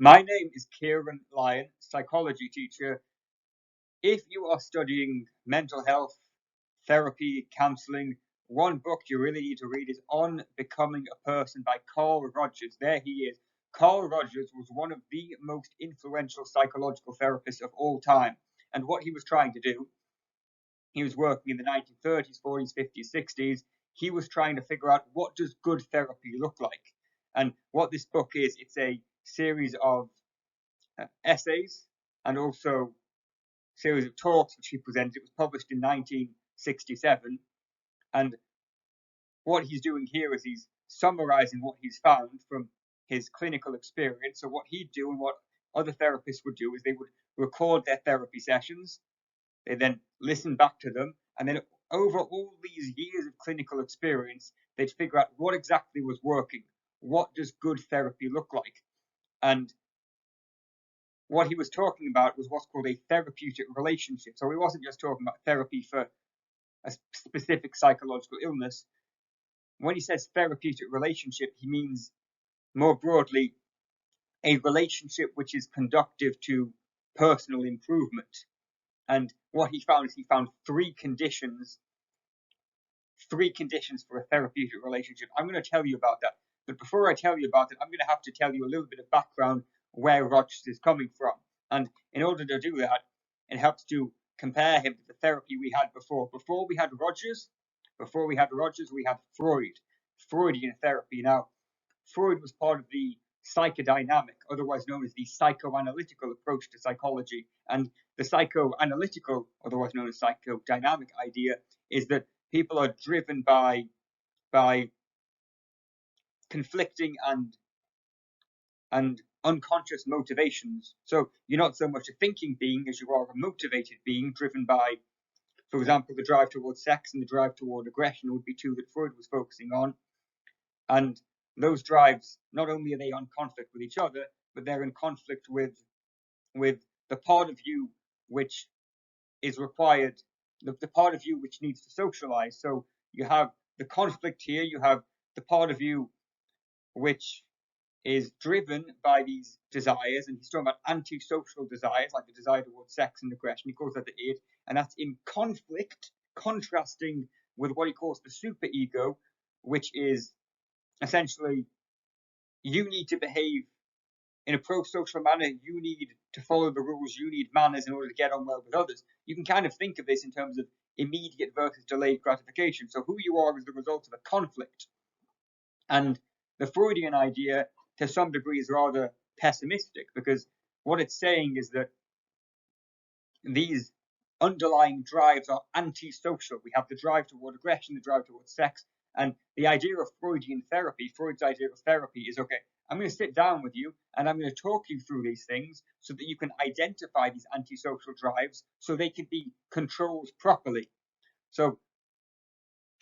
My name is Kieran, Lyon, psychology teacher. If you are studying mental health, therapy, counseling, one book you really need to read is On Becoming a Person by Carl Rogers. There he is. Carl Rogers was one of the most influential psychological therapists of all time. And what he was trying to do, he was working in the 1930s, 40s, 50s, 60s. He was trying to figure out, what does good therapy look like? And what this book is, it's a series of essays and also series of talks which he presented. It was published in 1967, and what he's doing here is he's summarizing what he's found from his clinical experience. So what he'd do and what other therapists would do is they would record their therapy sessions, they then listen back to them, and then over all these years of clinical experience, they'd figure out what exactly was working. What does good therapy look like? And what he was talking about was what's called a therapeutic relationship. So he wasn't just talking about therapy for a specific psychological illness. When he says therapeutic relationship, he means more broadly a relationship which is conductive to personal improvement. And what he found is he found three conditions for a therapeutic relationship. I'm going to tell you about that. But before I tell you about it, I'm going to have to tell you a little bit of background where Rogers is coming from. And in order to do that, it helps to compare him to the therapy we had before. Before we had Rogers, we had Freud, Freudian therapy. Now, Freud was part of the psychodynamic, otherwise known as the psychoanalytical approach to psychology. And the psychoanalytical, otherwise known as psychodynamic idea, is that people are driven by conflicting and unconscious motivations. So you're not so much a thinking being as you are a motivated being, driven by, for example, the drive towards sex and the drive toward aggression would be two that Freud was focusing on. And those drives, not only are they on conflict with each other, but they're in conflict with the part of you which is required, the part of you which needs to socialize. So you have the conflict here, you have the part of you which is driven by these desires, and he's talking about antisocial desires, like the desire towards sex and aggression. He calls that the id, and that's in conflict, contrasting with what he calls the superego, which is essentially, you need to behave in a pro-social manner, you need to follow the rules, you need manners in order to get on well with others. You can kind of think of this in terms of immediate versus delayed gratification. So who you are is the result of a conflict. And the Freudian idea, to some degree, is rather pessimistic, because what it's saying is that these underlying drives are antisocial. We have the drive toward aggression, the drive towards sex, and the idea of Freudian therapy, Freud's idea of therapy is, okay, I'm going to sit down with you and I'm going to talk you through these things so that you can identify these antisocial drives so they can be controlled properly. So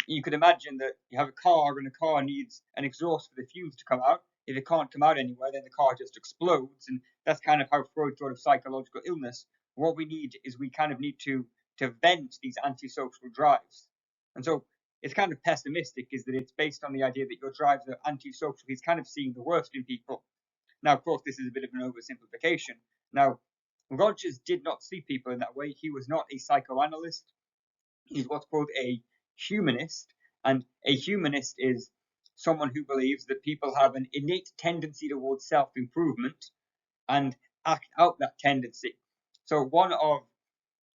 you could imagine that you have a car and a car needs an exhaust for the fumes to come out. If it can't come out anywhere, then the car just explodes. And that's kind of how Freud thought of psychological illness. What we need is we kind of need to vent these antisocial drives. And so it's kind of pessimistic, is that it's based on the idea that your drives are antisocial. He's kind of seeing the worst in people. Now, of course, this is a bit of an oversimplification. Now, Rogers did not see people in that way. He was not a psychoanalyst. He's what's called a humanist, and a humanist is someone who believes that people have an innate tendency towards self-improvement and act out that tendency. So one of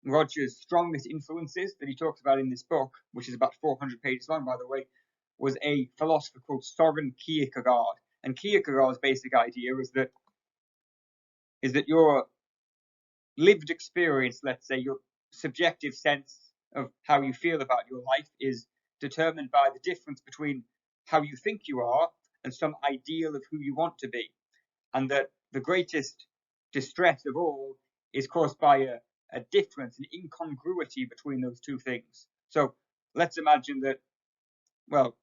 Rogers' strongest influences that he talks about in this book, which is about 400 pages long, by the way, was a philosopher called Soren Kierkegaard. And Kierkegaard's basic idea is that your lived experience, let's say your subjective sense of how you feel about your life, is determined by the difference between how you think you are and some ideal of who you want to be. And that the greatest distress of all is caused by a difference, an incongruity between those two things. So let's imagine that, well,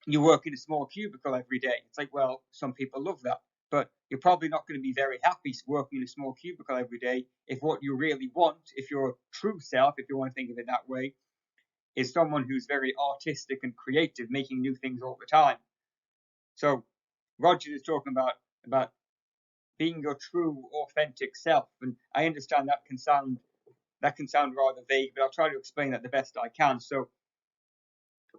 you work in a small cubicle every day. It's like, well, some people love that, but you're probably not going to be very happy working in a small cubicle every day if what you really want, if your true self, if you want to think of it that way, is someone who's very artistic and creative, making new things all the time. So Rogers is talking about being your true, authentic self. And I understand that can sound rather vague, but I'll try to explain that the best I can. So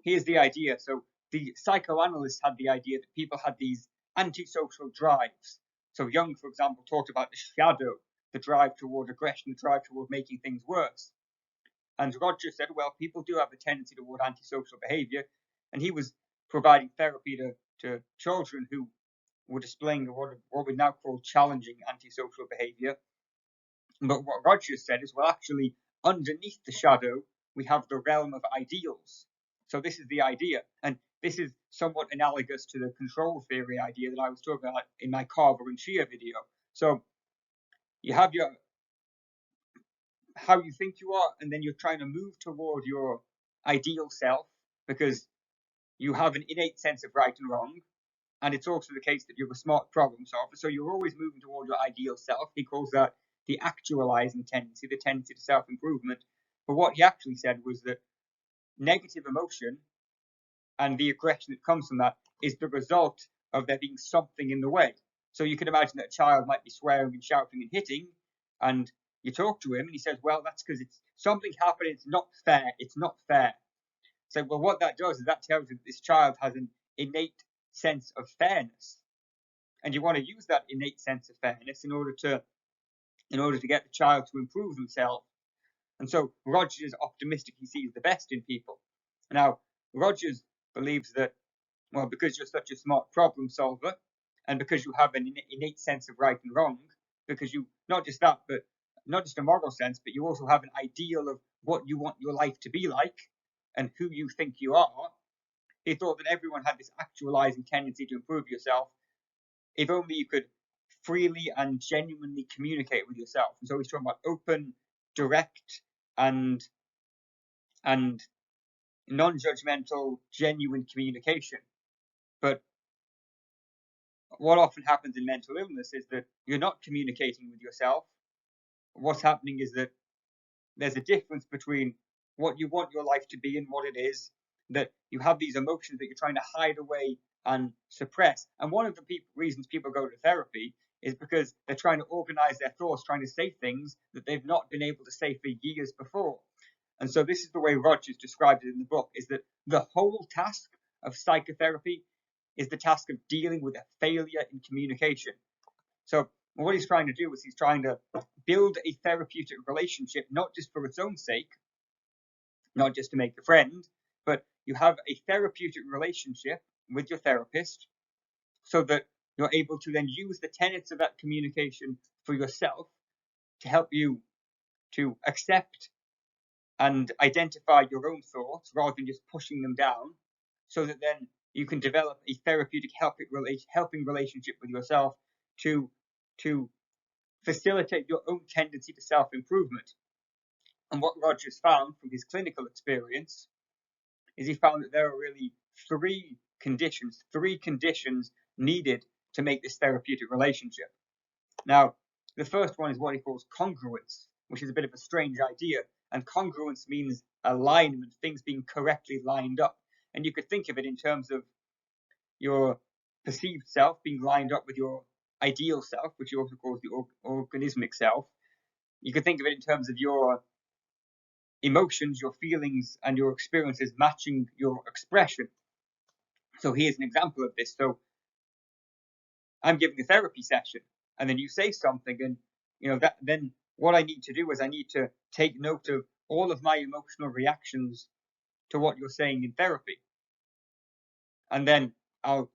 here's the idea. So the psychoanalysts had the idea that people had these antisocial drives. So Jung, for example, talked about the shadow, the drive toward aggression, the drive toward making things worse. And Roger said, well, people do have a tendency toward antisocial behavior. And he was providing therapy to children who were displaying what we now call challenging antisocial behavior. But what Roger said is, well, actually, underneath the shadow, we have the realm of ideals. So this is the idea. And this is somewhat analogous to the control theory idea that I was talking about in my Carver and Shea video. So you have your how you think you are, and then you're trying to move toward your ideal self because you have an innate sense of right and wrong. And it's also the case that you're a smart problem solver. So you're always moving toward your ideal self. He calls that the actualizing tendency, the tendency to self-improvement. But what he actually said was that negative emotion and the aggression that comes from that is the result of there being something in the way. So you can imagine that a child might be swearing and shouting and hitting, and you talk to him and he says, well, that's because it's something happened. It's not fair. It's not fair. So, well, what that does is that tells you that this child has an innate sense of fairness. And you want to use that innate sense of fairness in order to get the child to improve themselves. And so Rogers is optimistic. He sees the best in people. Now, Rogers believes that, well, because you're such a smart problem solver, and because you have an innate sense of right and wrong, because you, not just that, but not just a moral sense, but you also have an ideal of what you want your life to be like and who you think you are. He thought that everyone had this actualizing tendency to improve yourself if only you could freely and genuinely communicate with yourself. And so he's talking about open, direct, and non-judgmental, genuine communication. But what often happens in mental illness is that you're not communicating with yourself. What's happening is that there's a difference between what you want your life to be and what it is, that you have these emotions that you're trying to hide away and suppress. And one of the reasons people go to therapy is because they're trying to organize their thoughts, trying to say things that they've not been able to say for years before. And so this is the way Rogers described it in the book, is that the whole task of psychotherapy is the task of dealing with a failure in communication. So what he's trying to do is he's trying to build a therapeutic relationship, not just for its own sake, not just to make a friend, but you have a therapeutic relationship with your therapist so that you're able to then use the tenets of that communication for yourself to help you to accept and identify your own thoughts rather than just pushing them down, so that then you can develop a therapeutic helping relationship with yourself to facilitate your own tendency to self-improvement. And what Rogers found from his clinical experience is he found that there are really three conditions needed to make this therapeutic relationship. Now, the first one is what he calls congruence, which is a bit of a strange idea. And congruence means alignment, things being correctly lined up. And you could think of it in terms of your perceived self being lined up with your ideal self, which he also calls the organismic self. You could think of it in terms of your emotions, your feelings, and your experiences matching your expression. So here's an example of this. So I'm giving a therapy session, and then you say something, and then what I need to do is I need to take note of all of my emotional reactions to what you're saying in therapy, and then I'll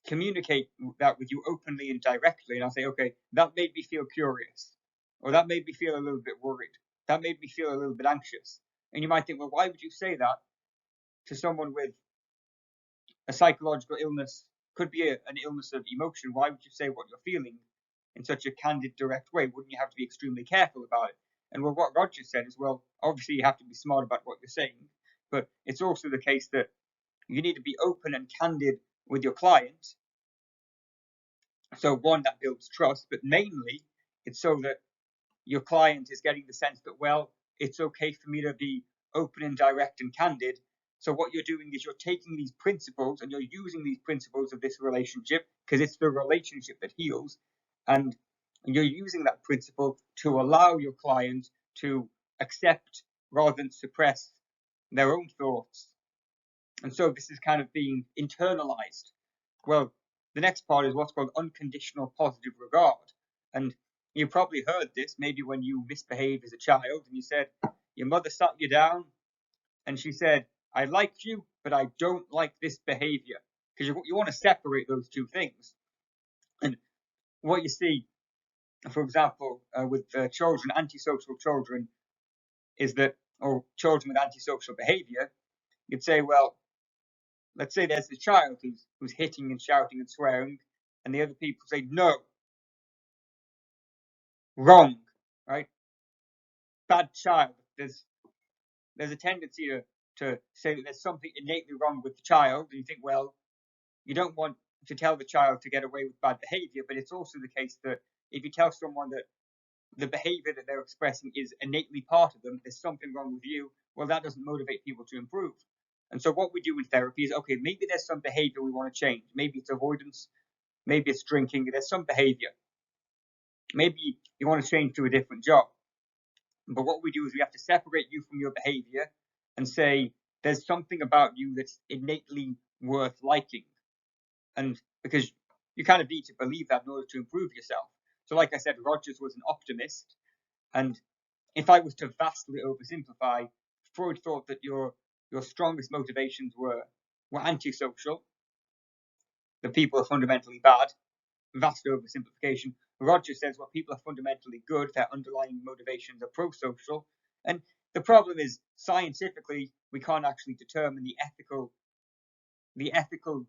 communicate that with you openly and directly, and I'll say, okay, that made me feel curious, or that made me feel a little bit worried, that made me feel a little bit anxious. And you might think, well, why would you say that to someone with a psychological illness? Could be an illness of emotion. Why would you say what you're feeling in such a candid, direct way? Wouldn't you have to be extremely careful about it? And well, what Roger said is, well, obviously you have to be smart about what you're saying, but it's also the case that you need to be open and candid with your client. So one, that builds trust, but mainly it's so that your client is getting the sense that, well, it's okay for me to be open and direct and candid. So what you're doing is you're taking these principles and you're using these principles of this relationship, because it's the relationship that heals, And you're using that principle to allow your client to accept rather than suppress their own thoughts. And so this is kind of being internalized. Well, the next part is what's called unconditional positive regard. And you probably heard this maybe when you misbehaved as a child and you said, your mother sat you down and she said, I like you, but I don't like this behavior. Because you want to separate those two things. And what you see, for example, with children, antisocial children, is that, or children with antisocial behavior, you'd say, well, let's say there's a child who's hitting and shouting and swearing, and the other people say, no, wrong, right? Bad child. There's a tendency to say that there's something innately wrong with the child, and you think, well, you don't want to tell the child to get away with bad behavior, but it's also the case that if you tell someone that the behavior that they're expressing is innately part of them, there's something wrong with you, well, that doesn't motivate people to improve. And so what we do in therapy is, okay, maybe there's some behavior we want to change. Maybe it's avoidance, maybe it's drinking, there's some behavior. Maybe you want to change to a different job. But what we do is we have to separate you from your behavior and say, there's something about you that's innately worth liking. And because you kind of need to believe that in order to improve yourself. So like I said, Rogers was an optimist. And if I was to vastly oversimplify, Freud thought that your strongest motivations were antisocial, that people are fundamentally bad. Vast oversimplification. Rogers says, well, people are fundamentally good, their underlying motivations are pro-social. And the problem is, scientifically, we can't actually determine the ethical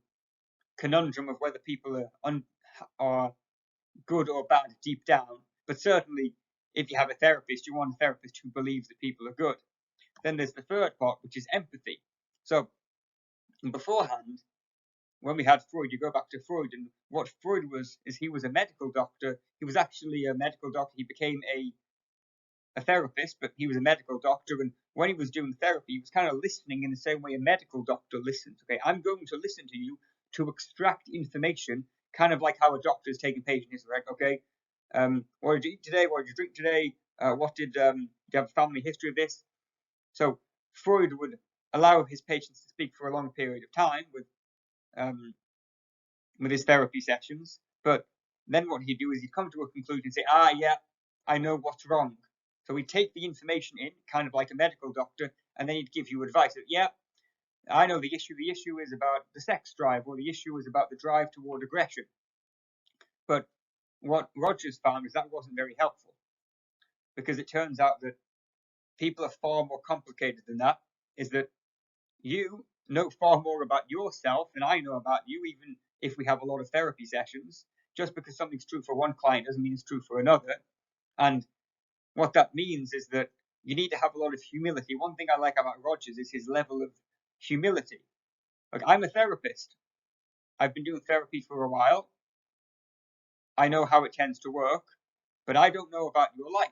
conundrum of whether people are good or bad deep down. But certainly, if you have a therapist, you want a therapist who believes that people are good. Then there's the third part, which is empathy. So beforehand, when we had Freud, you go back to Freud, and what Freud was is he was a medical doctor. He was actually a medical doctor. He became a therapist, but he was a medical doctor. And when he was doing therapy, he was kind of listening in the same way a medical doctor listens. Okay, I'm going to listen to you to extract information, kind of like how a doctor is taking patient history. Right? Okay, what did you eat today? What did you drink today? What did do you have a family history of this? So Freud would allow his patients to speak for a long period of time with his therapy sessions, but then what he'd do is he'd come to a conclusion and say, yeah, I know what's wrong. So he'd take the information in, kind of like a medical doctor, and then he'd give you advice. That, yeah, I know the issue. The issue is about the sex drive, or the issue is about the drive toward aggression. But what Rogers found is that wasn't very helpful, because it turns out that people are far more complicated than that. Is that you know far more about yourself than I know about you, even if we have a lot of therapy sessions. Just because something's true for one client doesn't mean it's true for another. And what that means is that you need to have a lot of humility. One thing I like about Rogers is his level of humility. Like, I'm a therapist. I've been doing therapy for a while. I know how it tends to work, but I don't know about your life.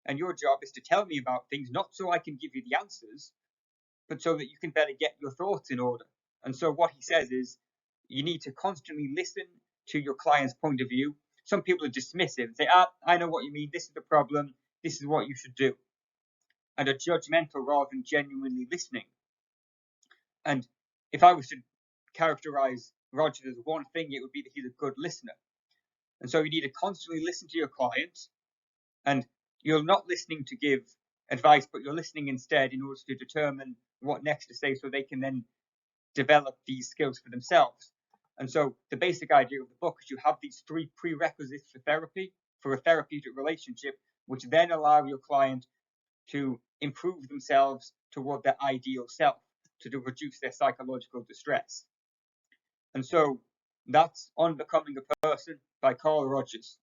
And your job is to tell me about things, not so I can give you the answers, but so that you can better get your thoughts in order. And so what he says is you need to constantly listen to your client's point of view. Some people are dismissive and say, I know what you mean. This is the problem. This is what you should do. And are judgmental rather than genuinely listening. And if I was to characterize Rogers as one thing, it would be that he's a good listener. And so you need to constantly listen to your clients, and you're not listening to give advice, but you're listening instead in order to determine what next to say so they can then develop these skills for themselves. And so the basic idea of the book is you have these three prerequisites for therapy, for a therapeutic relationship, which then allow your client to improve themselves toward their ideal self, to reduce their psychological distress. And so that's On Becoming a Person by Carl Rogers.